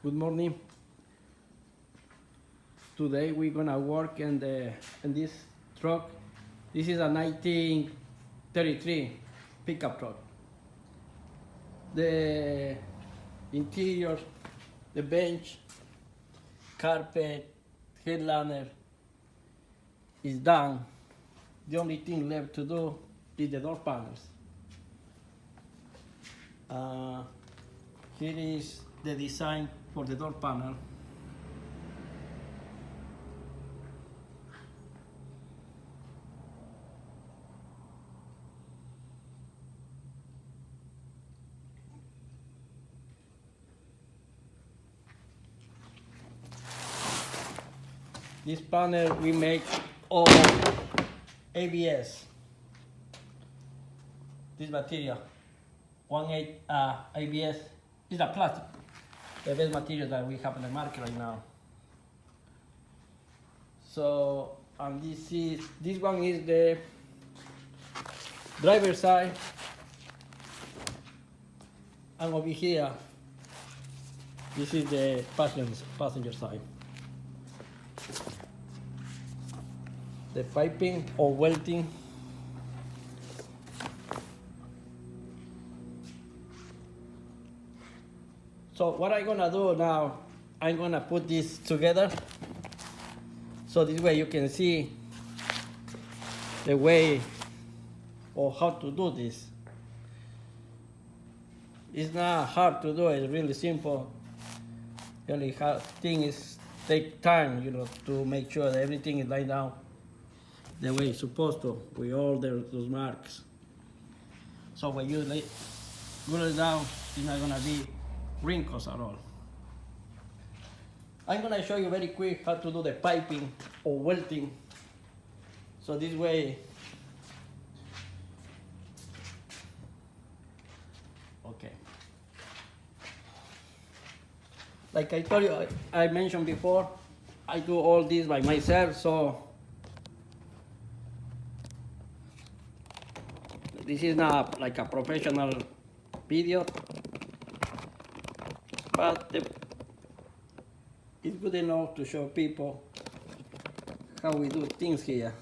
Good morning. Today we're gonna work in this truck. This is a 1933 pickup truck. The interior, the bench, carpet, headliner is done. The only thing left to do is the door panels. Here is the design for the door panel. This panel we make all ABS. This material, 1/8 ABS, is a plastic, the best material that we have in the market right now. So, and this one is the driver side, and over here, this is the passenger side. The piping or welding. So what I'm gonna do now, I'm gonna put this together. So this way you can see the way or how to do this. It's not hard to do, it's really simple. The only hard thing is take time, to make sure that everything is laid down the way it's supposed to, with all those marks. So when you glue it down, it's not gonna be wrinkles at all. I'm gonna show you very quick how to do the piping or welding. So this way, okay. Like I told you, I mentioned before, I do all this by myself, so this is not like a professional video, but it's good enough to show people how we do things here.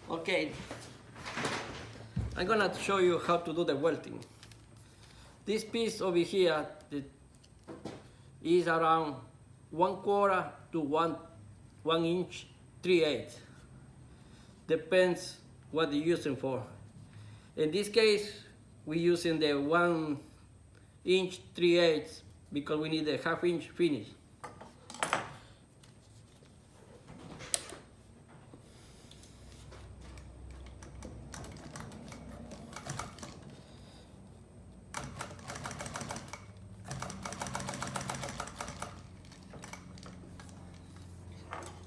Okay, I'm gonna show you how to do the welding. This piece over here is around 1/4 to 1 inch 3/8. Depends what you're using for. In this case, we're using the 1 inch 3/8 because we need a 1/2 inch finish.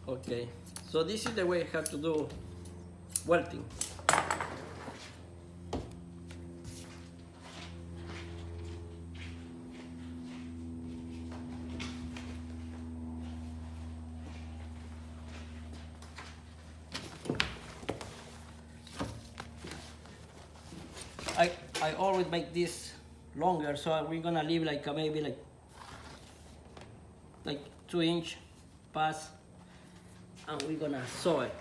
Okay, so this is the way how to do welding. I always make this longer, so we're gonna leave like maybe like 2 inch pass, and we're gonna sew it.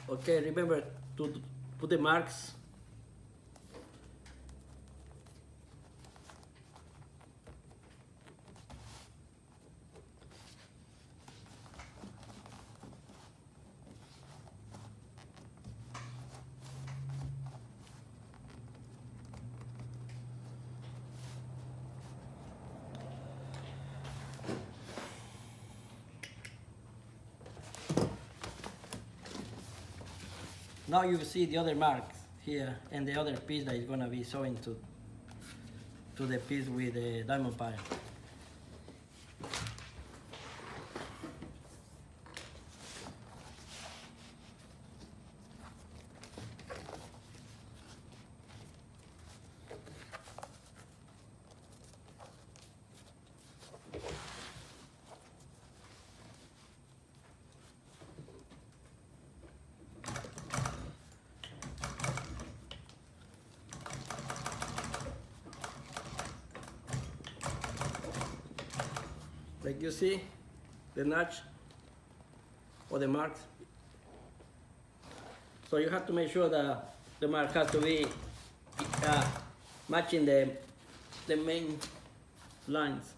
Okay, remember to put the marks. Now you see the other mark here and the other piece that is gonna be sewing to the piece with the diamond pattern. Like you see, the notch or the marks. So you have to make sure that the mark has to be matching the main lines.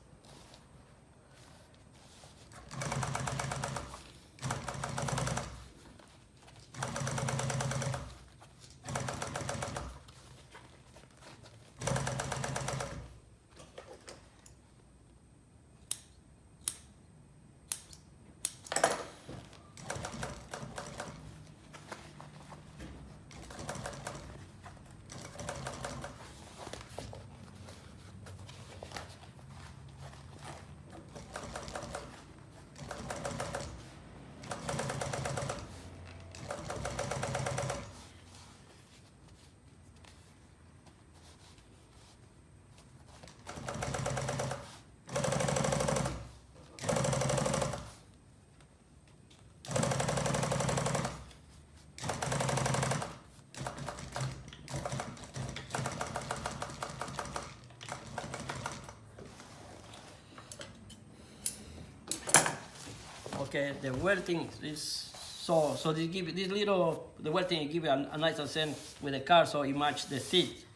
Okay, the welding is so this little the welding give a nice accent with the car, so it match the seat.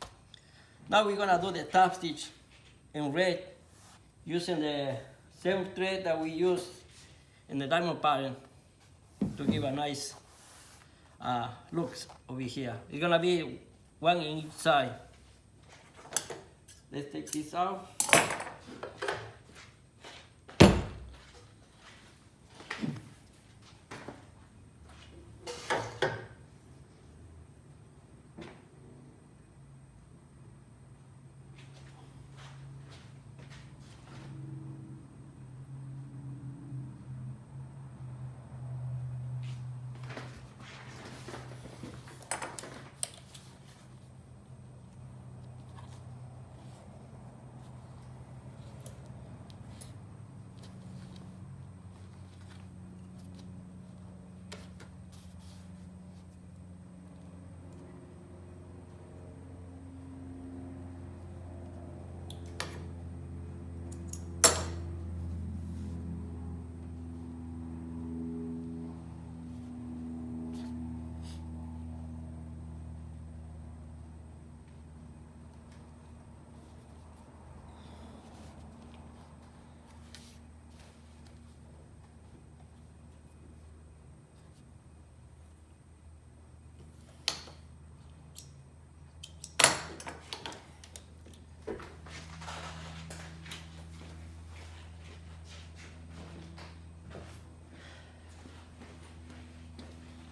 Now we're gonna do the top stitch in red using the same thread that we use in the diamond pattern to give a nice looks over here. It's gonna be one in each side. Let's take this out.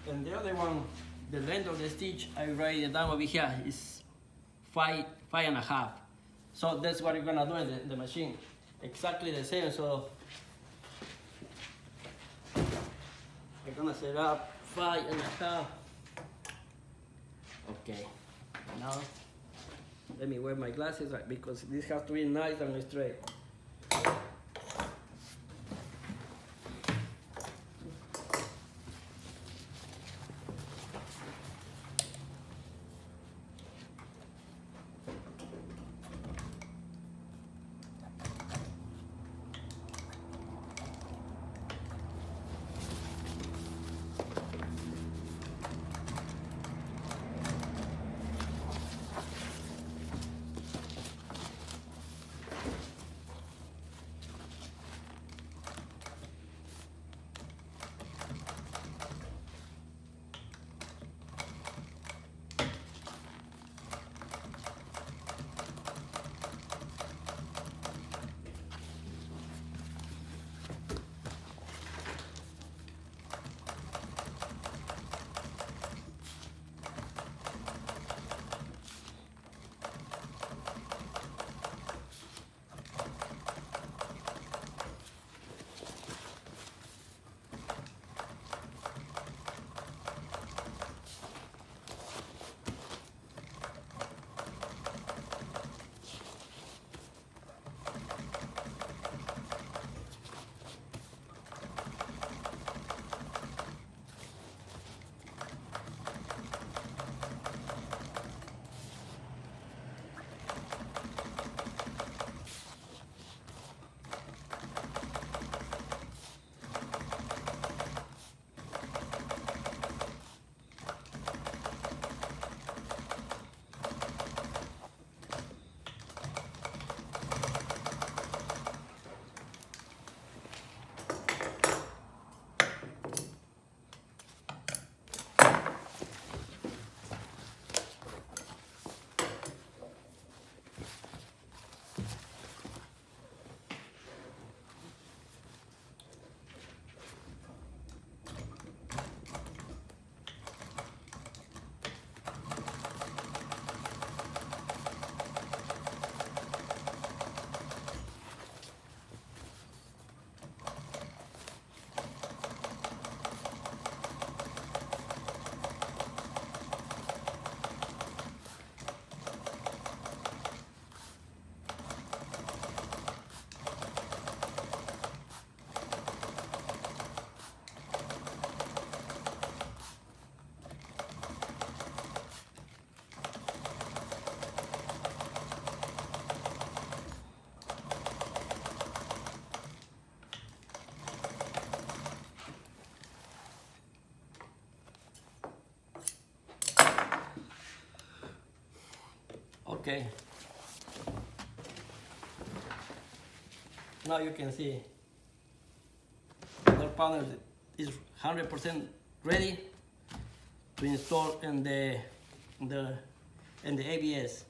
And the other one, the length of the stitch, I write it down over here, is 5.5. So that's what you're gonna do in the machine. Exactly the same, so I'm gonna set up 5.5. Okay, now let me wear my glasses because this has to be nice and straight. Okay. Now you can see the door panel is 100% ready to install in the ABS.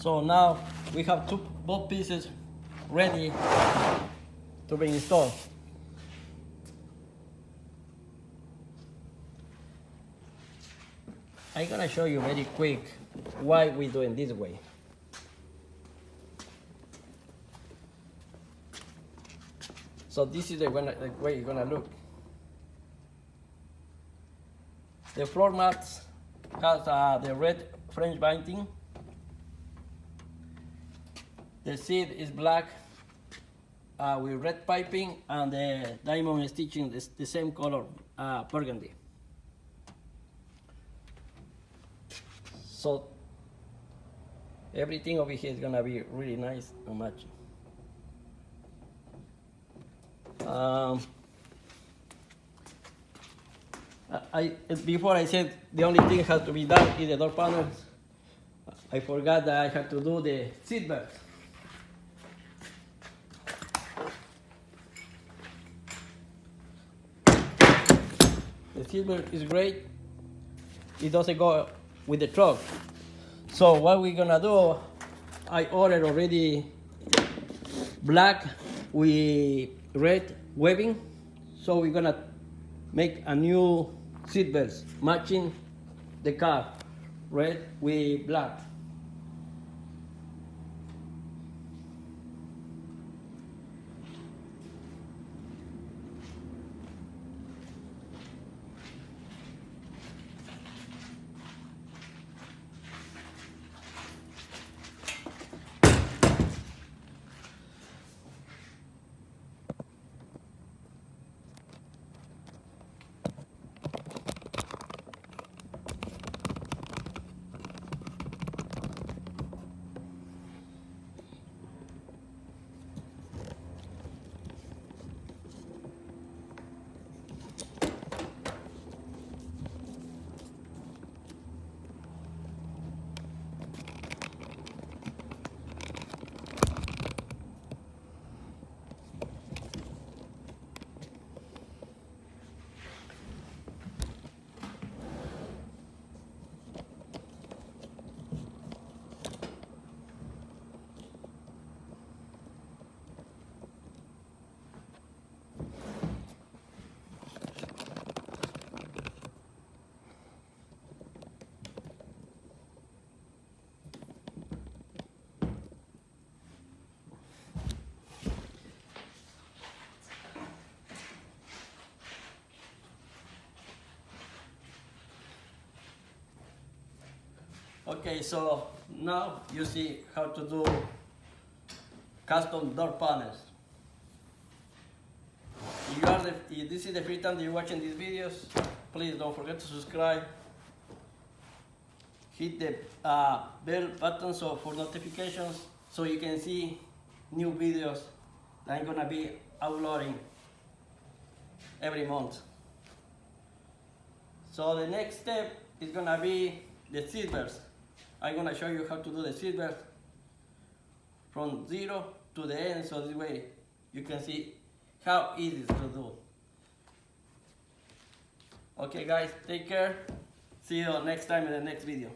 So now we have both pieces ready to be installed. I'm gonna show you very quick why we're doing this way. So this is the way you're gonna look. The floor mats has the red French binding. The seat is black with red piping, and the diamond stitching is the same color, burgundy. So everything over here is gonna be really nice and matching. Before I said the only thing has to be done is the door panels. I forgot that I had to do the seatbelt. The seatbelt is great. It doesn't go with the truck. So what we're gonna do, I ordered already black with red webbing. So we're gonna make a new seatbelts matching the car, red with black. Okay, so now you see how to do custom door panels. If this is the first time that you're watching these videos, please don't forget to subscribe. Hit the bell button for notifications so you can see new videos that I'm gonna be uploading every month. So the next step is gonna be the seatbelts. I'm gonna show you how to do the seatbelt from zero to the end, so this way you can see how easy it is to do. Okay guys, take care. See you next time in the next video.